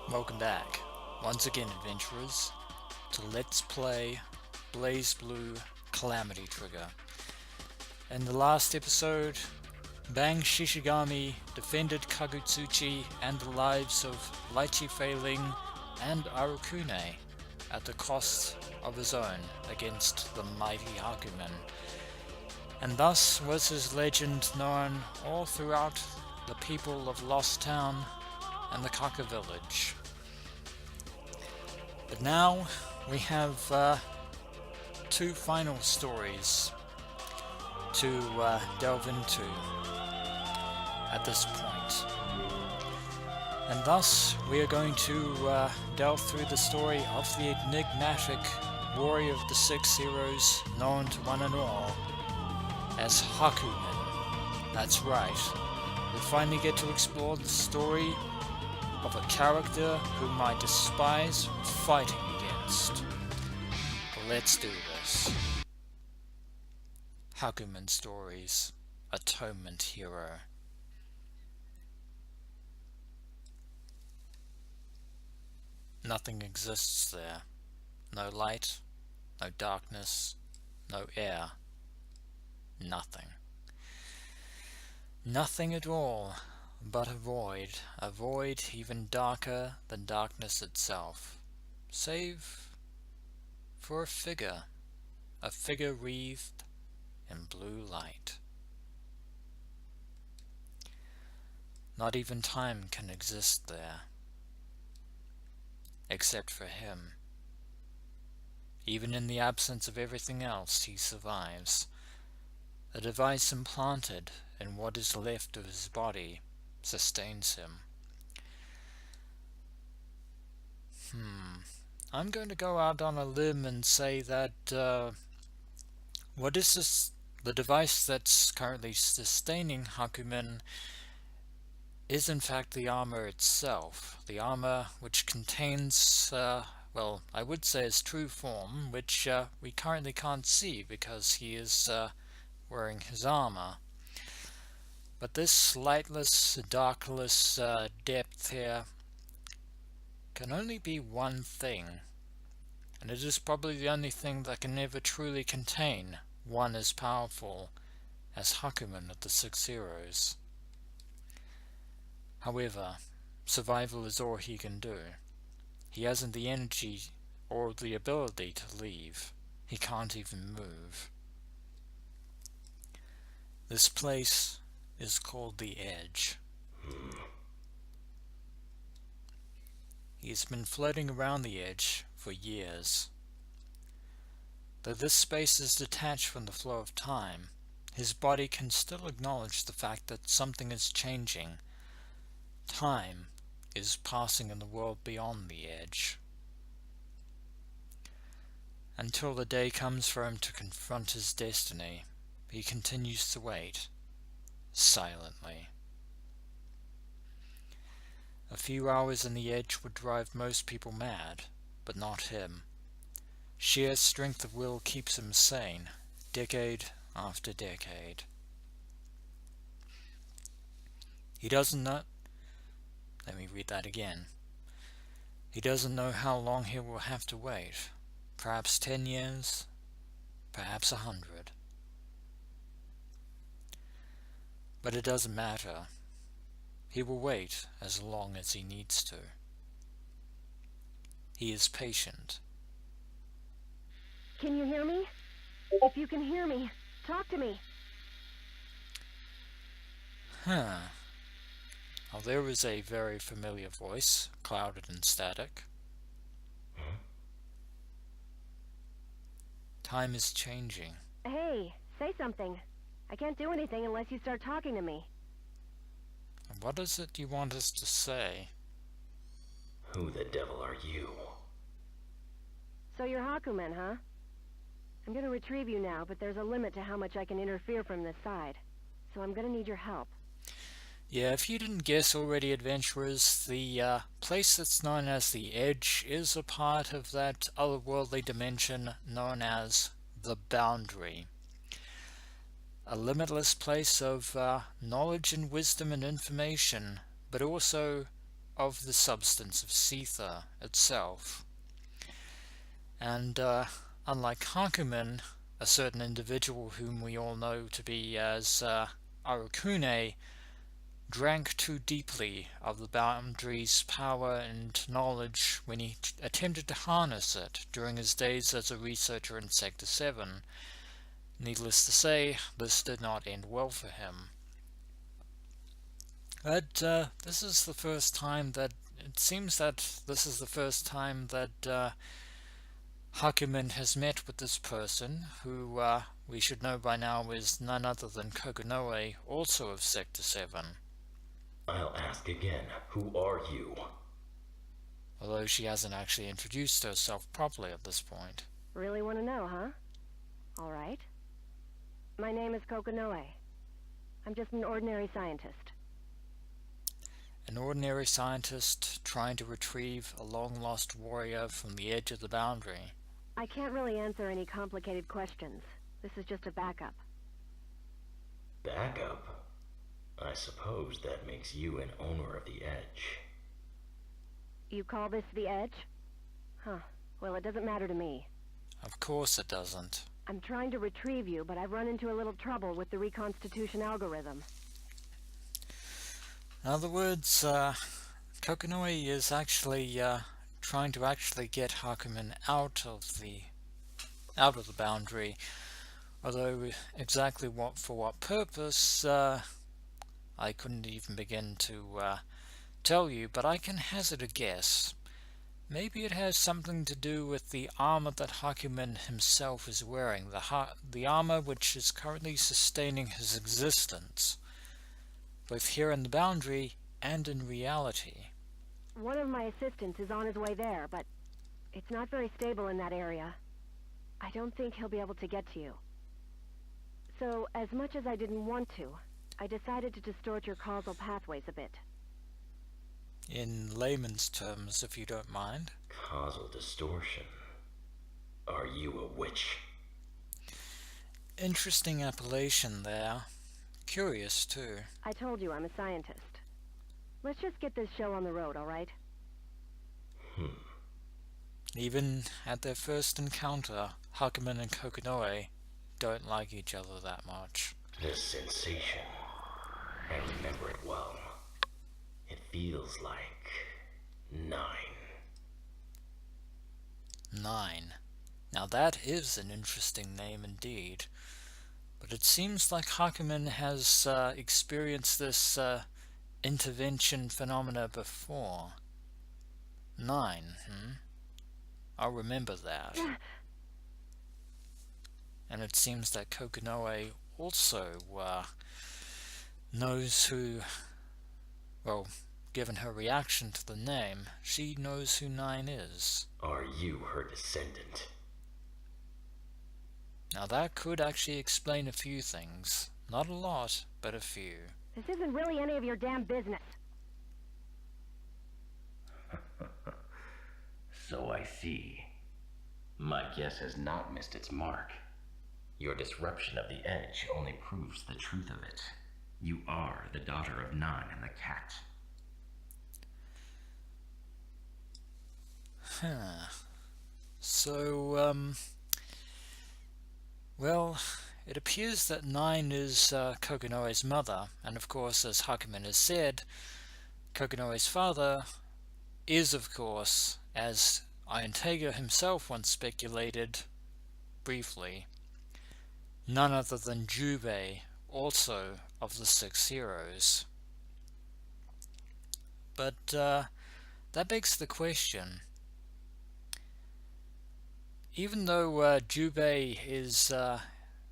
Welcome back, once again adventurers, to Let's Play BlazBlue Calamity Trigger. In the last episode, Bang Shishigami defended Kagutsuchi and the lives of Lichi Feiling and Arukune at the cost of his own against the mighty Hakumen, and thus was his legend known all throughout the people of Lost Town and the Kaka village. But now we have two final stories to delve into at this point. And thus we are going to delve through the story of the enigmatic warrior of the Six Heroes known to one and all as Hakumen. That's right, we finally get to explore the story of a character whom I despise fighting against. Let's do this. Hakumen Stories, Atonement Hero. Nothing exists there. No light, no darkness, no air. Nothing. Nothing at all. But a void even darker than darkness itself, save for a figure wreathed in blue light. Not even time can exist there, except for him. Even in the absence of everything else, he survives. A device implanted in what is left of his body sustains him. I'm going to go out on a limb and say that what is this? The device that's currently sustaining Hakumen is in fact the armor itself. The armor which contains, well, I would say his true form, which we currently can't see because he is wearing his armor. But this lightless, darkless depth here can only be one thing, and it is probably the only thing that can ever truly contain one as powerful as Hakumen of the Six Heroes. However, survival is all he can do. He hasn't the energy or the ability to leave. He can't even move. This place is called the Edge. He has been floating around the Edge for years. Though this space is detached from the flow of time, his body can still acknowledge the fact that something is changing. Time is passing in the world beyond the Edge. Until the day comes for him to confront his destiny, he continues to wait, silently. A few hours in the Edge would drive most people mad, but not him. Sheer strength of will keeps him sane, decade after decade. He doesn't know... Let me read that again. He doesn't know how long he will have to wait. Perhaps 10 years, perhaps 100. But it doesn't matter. He will wait as long as he needs to. He is patient. Can you hear me? If you can hear me, talk to me. Well, there is a very familiar voice, clouded in static. Time is changing. Hey, say something. I can't do anything unless you start talking to me. And what is it you want us to say? Who the devil are you? So you're Hakumen, huh? I'm gonna retrieve you now, but there's a limit to how much I can interfere from this side. So I'm gonna need your help. Yeah, if you didn't guess already, adventurers, the place that's known as the Edge is a part of that otherworldly dimension known as the Boundary. A limitless place of knowledge and wisdom and information, but also of the substance of Sether itself. And unlike Hakumen, a certain individual whom we all know to be as Arukune drank too deeply of the boundary's power and knowledge when he attempted to harness it during his days as a researcher in Sector 7. Needless to say, this did not end well for him. But this is the first time that Hakumen has met with this person, who we should know by now is none other than Kokonoe, also of Sector 7. I'll ask again, who are you? Although she hasn't actually introduced herself properly at this point. Really want to know, huh? Alright. My name is Kokonoe. I'm just an ordinary scientist. An ordinary scientist trying to retrieve a long-lost warrior from the edge of the boundary. I can't really answer any complicated questions. This is just a backup. Backup? I suppose that makes you an owner of the Edge. You call this the Edge? Huh. Well, it doesn't matter to me. Of course it doesn't. I'm trying to retrieve you, but I've run into a little trouble with the reconstitution algorithm. In other words, Kokonoe is actually trying to get Hakumen out of the boundary. Although exactly for what purpose, I couldn't even begin to tell you, but I can hazard a guess. Maybe it has something to do with the armor that Hakumen himself is wearing, the armor which is currently sustaining his existence, both here in the boundary and in reality. One of my assistants is on his way there, but it's not very stable in that area. I don't think he'll be able to get to you. So, as much as I didn't want to, I decided to distort your causal pathways a bit. In layman's terms, if you don't mind. Causal distortion. Are you a witch? Interesting appellation there. Curious, too. I told you I'm a scientist. Let's just get this show on the road, alright? Even at their first encounter, Hakumen and Kokonoe don't like each other that much. This sensation. I remember it well. It feels like 9. 9. Now that is an interesting name indeed. But it seems like Hakumen has experienced this intervention phenomena before. 9, I'll remember that. And it seems that Kokonoe also knows who, well, given her reaction to the name, she knows who 9 is. Are you her descendant? Now that could actually explain a few things. Not a lot, but a few. This isn't really any of your damn business. So I see. My guess has not missed its mark. Your disruption of the Edge only proves the truth of it. You are the daughter of Nan and the cat. So, well, it appears that 9 is Kokonoe's mother, and of course, as Hakumen has said, Kokonoe's father is, of course, as Ayantega himself once speculated, briefly, none other than Jubei, also of the 6 heroes. But that begs the question. Even though Jubei is a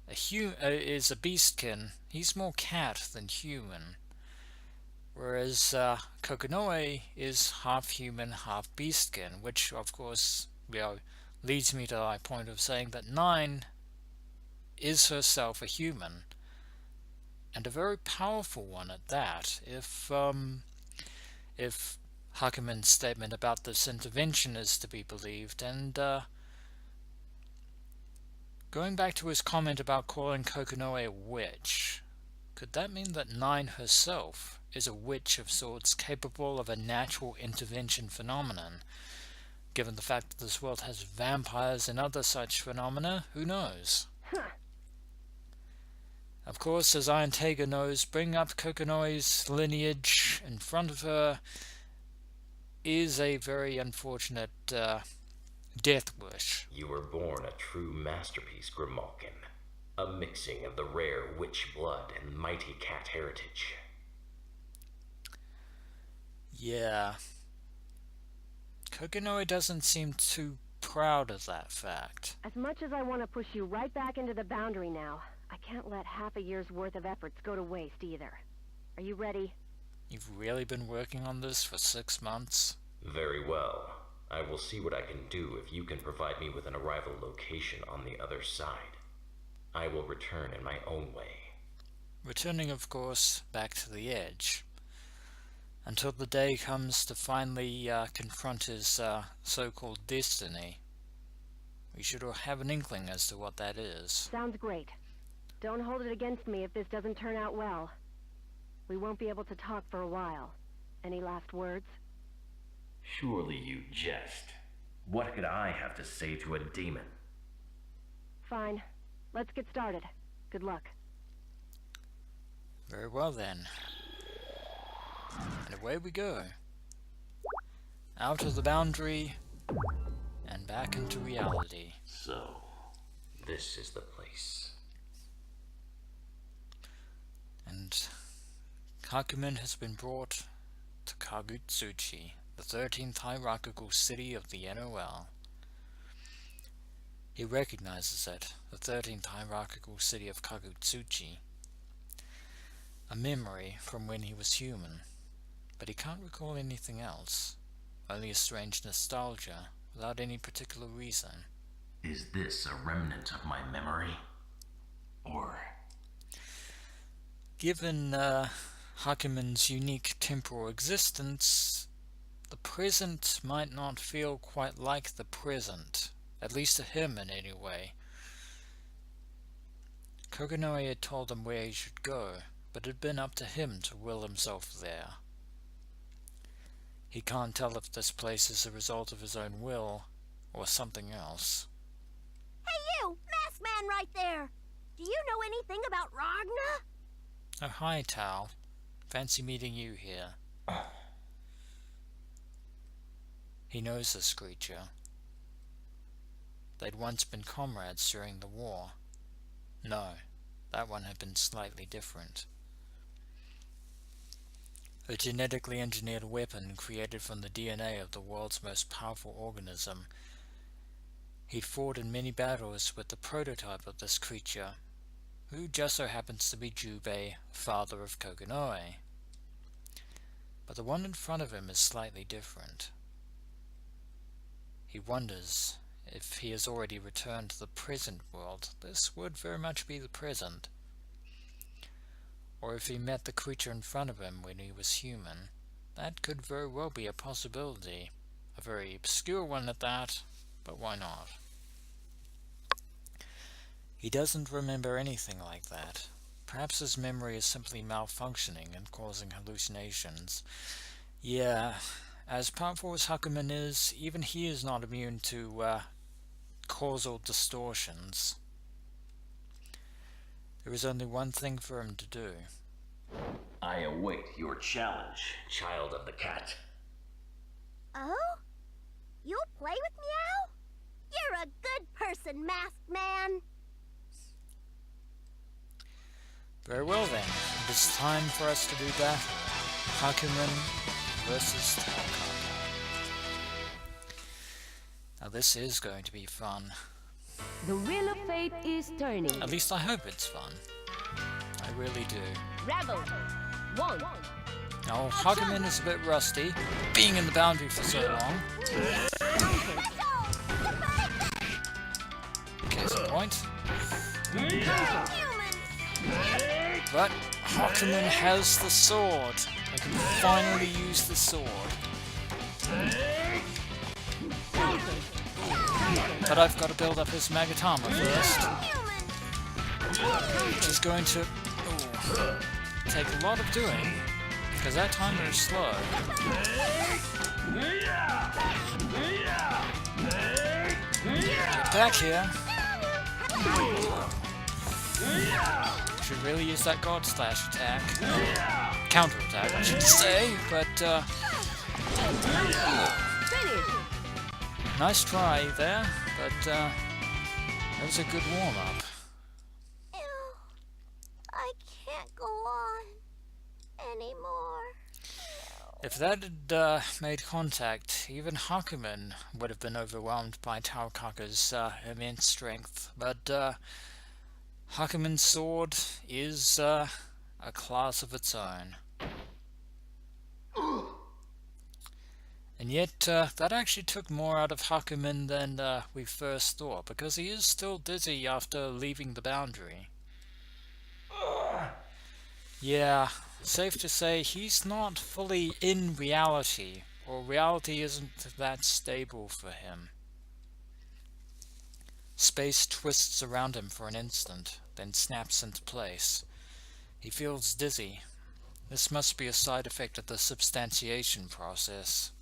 beastkin, he's more cat than human. Whereas Kokonoe is half human, half beastkin, which of course, leads me to my point of saying that 9 is herself a human, and a very powerful one at that. If Hakumen's statement about this intervention is to be believed, and going back to his comment about calling Kokonoe a witch, could that mean that 9 herself is a witch of sorts capable of a natural intervention phenomenon. Given the fact that this world has vampires and other such phenomena, who knows? Huh. Of course, as Iron Taiga knows, bringing up Kokonoe's lineage in front of her is a very unfortunate death wish. You were born a true masterpiece, Grimalkin. A mixing of the rare witch blood and mighty cat heritage. Yeah. Kokonoe doesn't seem too proud of that fact. As much as I want to push you right back into the boundary now, I can't let half a year's worth of efforts go to waste either. Are you ready? You've really been working on this for 6 months? Very well. I will see what I can do if you can provide me with an arrival location on the other side. I will return in my own way. Returning, of course, back to the edge. Until the day comes to finally confront his so-called destiny. We should have an inkling as to what that is. Sounds great. Don't hold it against me if this doesn't turn out well. We won't be able to talk for a while. Any last words? Surely you jest. What could I have to say to a demon? Fine. Let's get started. Good luck. Very well then. And away we go. Out of the boundary and back into reality. So, this is the place. And Hakumen has been brought to Kagutsuchi, the 13th hierarchical city of the NOL. He recognizes it, the 13th hierarchical city of Kagutsuchi, a memory from when he was human, but he can't recall anything else, only a strange nostalgia, without any particular reason. Is this a remnant of my memory? Or... Given Hakumen's unique temporal existence, the present might not feel quite like the present, at least to him in any way. Kokonoe had told him where he should go, but it had been up to him to will himself there. He can't tell if this place is a result of his own will, or something else. Hey you, masked man right there! Do you know anything about Ragna? Oh, hi, Tal. Fancy meeting you here. He knows this creature. They'd once been comrades during the war. No, that one had been slightly different. A genetically engineered weapon created from the DNA of the world's most powerful organism. He'd fought in many battles with the prototype of this creature, who just so happens to be Jubei, father of Kokonoe. But the one in front of him is slightly different. He wonders if he has already returned to the present world. This would very much be the present. Or if he met the creature in front of him when he was human. That could very well be a possibility. A very obscure one at that, but why not? He doesn't remember anything like that. Perhaps his memory is simply malfunctioning and causing hallucinations. Yeah, as powerful as Hakumen is, even he is not immune to causal distortions. There is only one thing for him to do. I await your challenge, child of the cat. Oh? You'll play with Meow? You're a good person, masked man. Very well then, it is time for us to do battle. Hakumen versus Talcott. Now this is going to be fun. The wheel of fate is turning. At least I hope it's fun. I really do. Rebel. One. Now, Hakumen is a bit rusty, being in the boundary for so long. Case in point. But Hakumen has the sword. I can finally use the sword. But I've got to build up his Magatama first, which is going to take a lot of doing. because that timer is slow. Get back here. Should really use that God Slash attack. Counter attack, I should say, but nice try there, but that was a good warm-up. I can't go on anymore. If that had made contact, even Hakumen would have been overwhelmed by Taokaka's immense strength, but Hakumen's sword is a class of its own. And yet, that actually took more out of Hakumen than we first thought, because he is still dizzy after leaving the boundary. Yeah, safe to say he's not fully in reality, or reality isn't that stable for him. Space twists around him for an instant, then snaps into place. He feels dizzy. This must be a side effect of the substantiation process.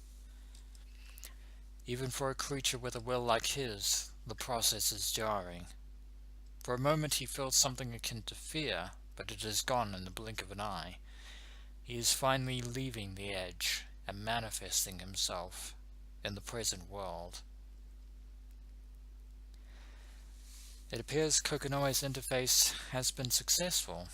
Even for a creature with a will like his, the process is jarring. For a moment he felt something akin to fear, but it is gone in the blink of an eye. He is finally leaving the edge and manifesting himself in the present world. It appears Kokonoe's interface has been successful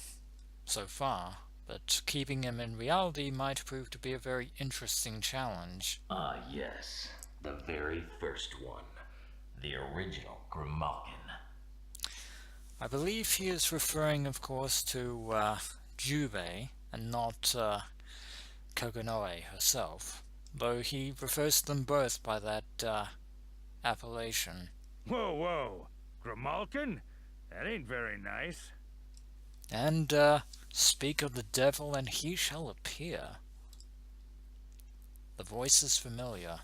so far, but keeping him in reality might prove to be a very interesting challenge. Ah, yes. The very first one. The original Grimalkin. I believe he is referring, of course, to Jubei, and not Kokonoe herself, though he refers to them both by that appellation. Whoa, whoa. Grimalkin? That ain't very nice. And speak of the devil and he shall appear. The voice is familiar.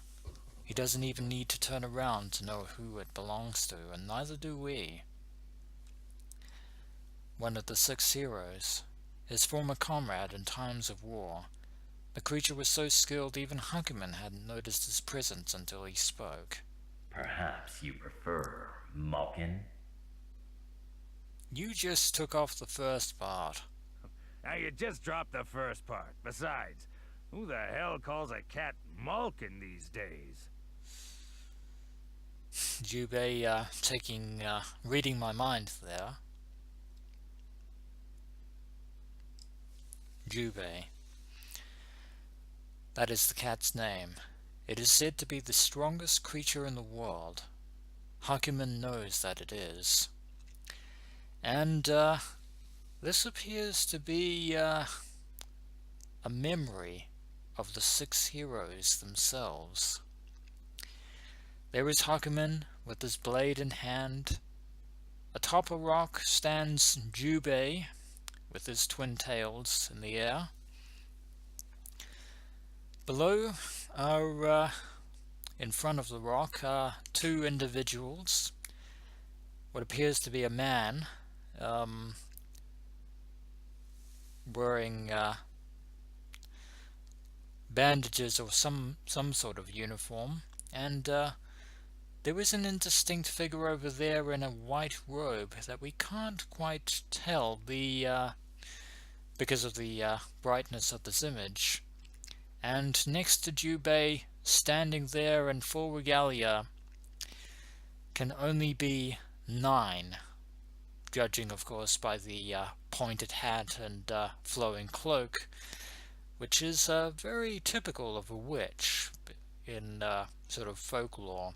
He doesn't even need to turn around to know who it belongs to, and neither do we. One of the 6 heroes, his former comrade in times of war. The creature was so skilled even Hakumen hadn't noticed his presence until he spoke. Perhaps you prefer Malkin? You just took off the first part. Now you just dropped the first part. Besides, who the hell calls a cat Malkin these days? Jubei reading my mind there. Jubei. That is the cat's name. It is said to be the strongest creature in the world. Hakumen knows that it is. And this appears to be a memory of the 6 heroes themselves. There is Hakumen with his blade in hand. Atop a rock stands Jubei with his twin tails in the air. Below are, in front of the rock, are 2 individuals. What appears to be a man wearing bandages or some sort of uniform, and there is an indistinct figure over there in a white robe that we can't quite tell because of the brightness of this image. And next to Jubei, standing there in full regalia, can only be 9, judging of course by the pointed hat and flowing cloak, which is very typical of a witch in sort of folklore.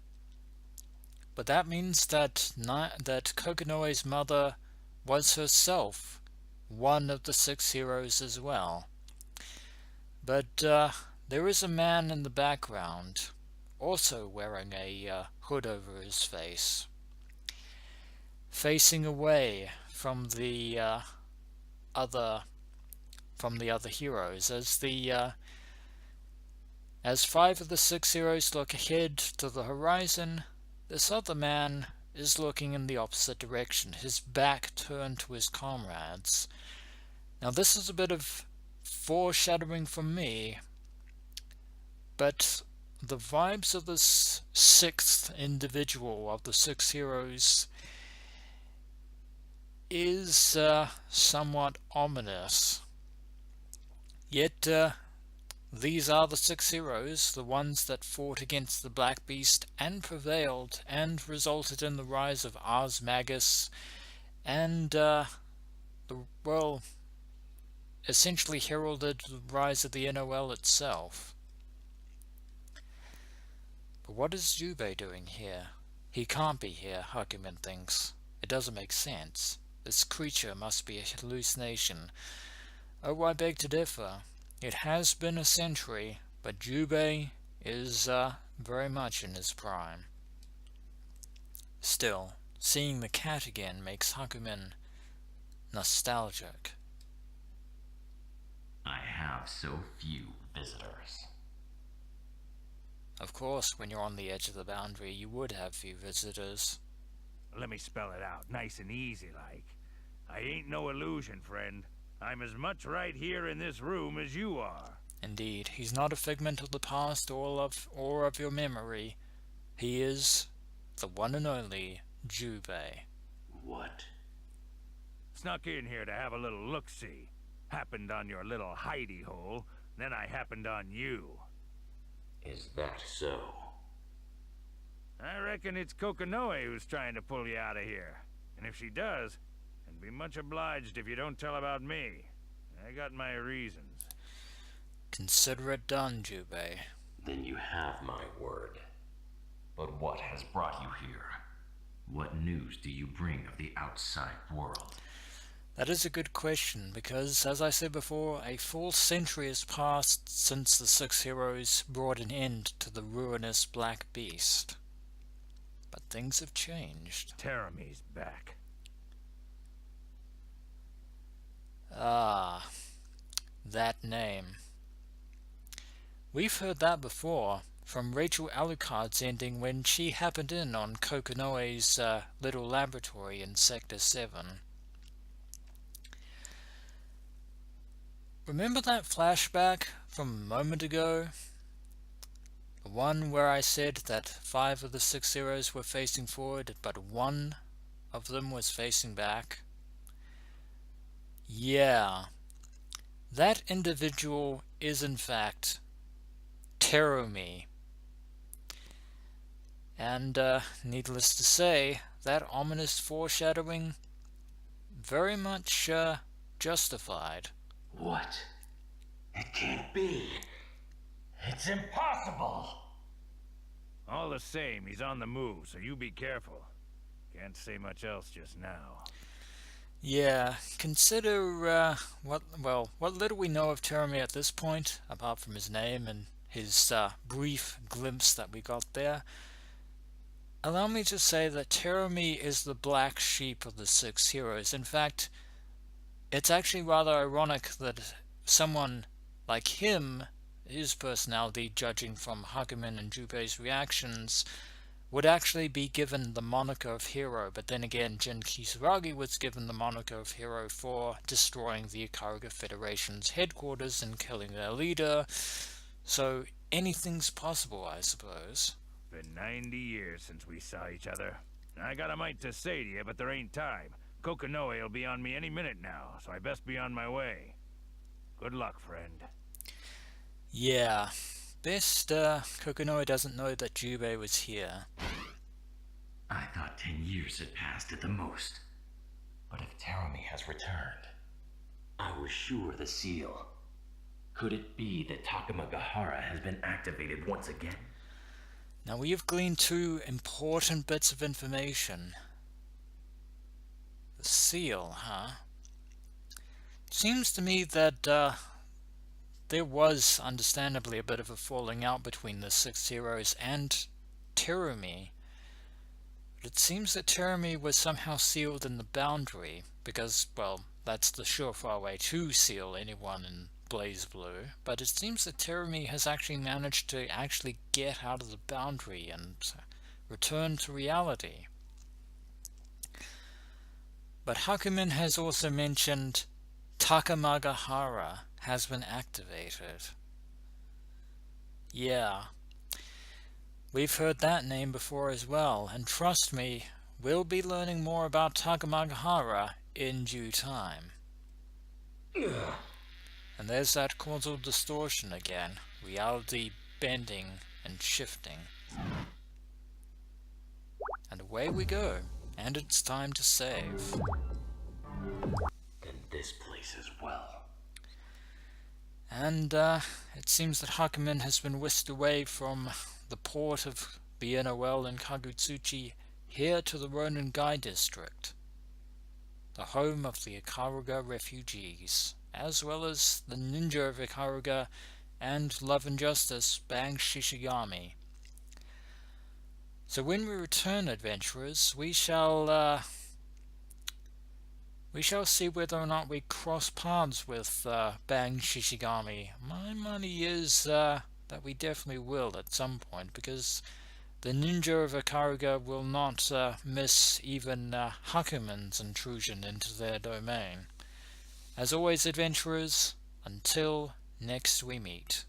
But that means that Kokonoe's mother was herself one of the 6 heroes as well. But there is a man in the background, also wearing a hood over his face, facing away from the other heroes as 5 of the 6 heroes look ahead to the horizon. This other man is looking in the opposite direction, his back turned to his comrades. Now this is a bit of foreshadowing from me, but the vibes of this sixth individual of the six heroes is somewhat ominous. Yet these are the six heroes, the ones that fought against the Black Beast and prevailed and resulted in the rise of Ars Magus and well, essentially heralded the rise of the NOL itself. But what is Jubei doing here? He can't be here, Hakumen thinks. It doesn't make sense. This creature must be a hallucination. Oh, I beg to differ. It has been a century, but Jubei is very much in his prime. Still, seeing the cat again makes Hakumen nostalgic. I have so few visitors. Of course, when you're on the edge of the boundary, you would have few visitors. Let me spell it out, nice and easy like. I ain't no illusion, friend. I'm as much right here in this room as you are. Indeed, he's not a figment of the past or of your memory. He is the one and only Jubei. What? Snuck in here to have a little look-see. Happened on your little hidey hole, then I happened on you. Is that so? I reckon it's Kokonoe who's trying to pull you out of here. And if she does, I'd be much obliged if you don't tell about me. I got my reasons. Consider it done, Jubei. Then you have my word. But what has brought you here? What news do you bring of the outside world? That is a good question, because, as I said before, a full century has passed since the six heroes brought an end to the ruinous Black Beast. But things have changed. Terami's back. Ah, that name. We've heard that before, from Rachel Alucard's ending when she happened in on Kokonoe's little laboratory in Sector 7. Remember that flashback from a moment ago? The one where I said that 5 of the 6 heroes were facing forward, but 1 of them was facing back? Yeah, that individual is in fact Terumi. And needless to say, that ominous foreshadowing very much justified. What? It can't be. It's impossible. All the same, he's on the move, so you be careful. Can't say much else just now. Yeah, consider what little we know of Terumi at this point, apart from his name and his brief glimpse that we got there. Allow me to say that Terumi is the black sheep of the 6 heroes. In fact, it's actually rather ironic that someone like him, his personality, judging from Hakumen and Jubei's reactions, would actually be given the moniker of hero, but then again Jin Kisaragi was given the moniker of hero for destroying the Ikaruga Federation's headquarters and killing their leader, so anything's possible, I suppose. Been 90 years since we saw each other. I got a mite to say to you, but there ain't time. Kokonoe will be on me any minute now, so I best be on my way. Good luck, friend. Yeah, best Kokonoe doesn't know that Jubei was here. I thought 10 years had passed at the most. But if Terumi has returned, I was sure the seal. Could it be that Takamagahara has been activated once again? Now we have gleaned 2 important bits of information. The seal, huh? Seems to me that there was understandably a bit of a falling out between the 6 heroes and Terumi. But it seems that Terumi was somehow sealed in the boundary, because, well, that's the surefire way to seal anyone in BlazBlue. But it seems that Terumi has actually managed to get out of the boundary and return to reality. But Hakumen has also mentioned Takamagahara, has been activated. Yeah, we've heard that name before as well, and trust me, we'll be learning more about Takamagahara in due time. And there's that causal distortion again, reality bending and shifting. And away we go, and it's time to save. Then this place as well. And it seems that Hakumen has been whisked away from the port of Bienowell and Kagutsuchi here to the Ronin-gai district, the home of the Ikaruga refugees, as well as the ninja of Ikaruga and Love and Justice Bang Shishigami. So when we return, adventurers, we shall see whether or not we cross paths with Bang Shishigami. My money is that we definitely will at some point, because the ninja of Ikaruga will not miss even Hakumen's intrusion into their domain. As always, adventurers, until next we meet.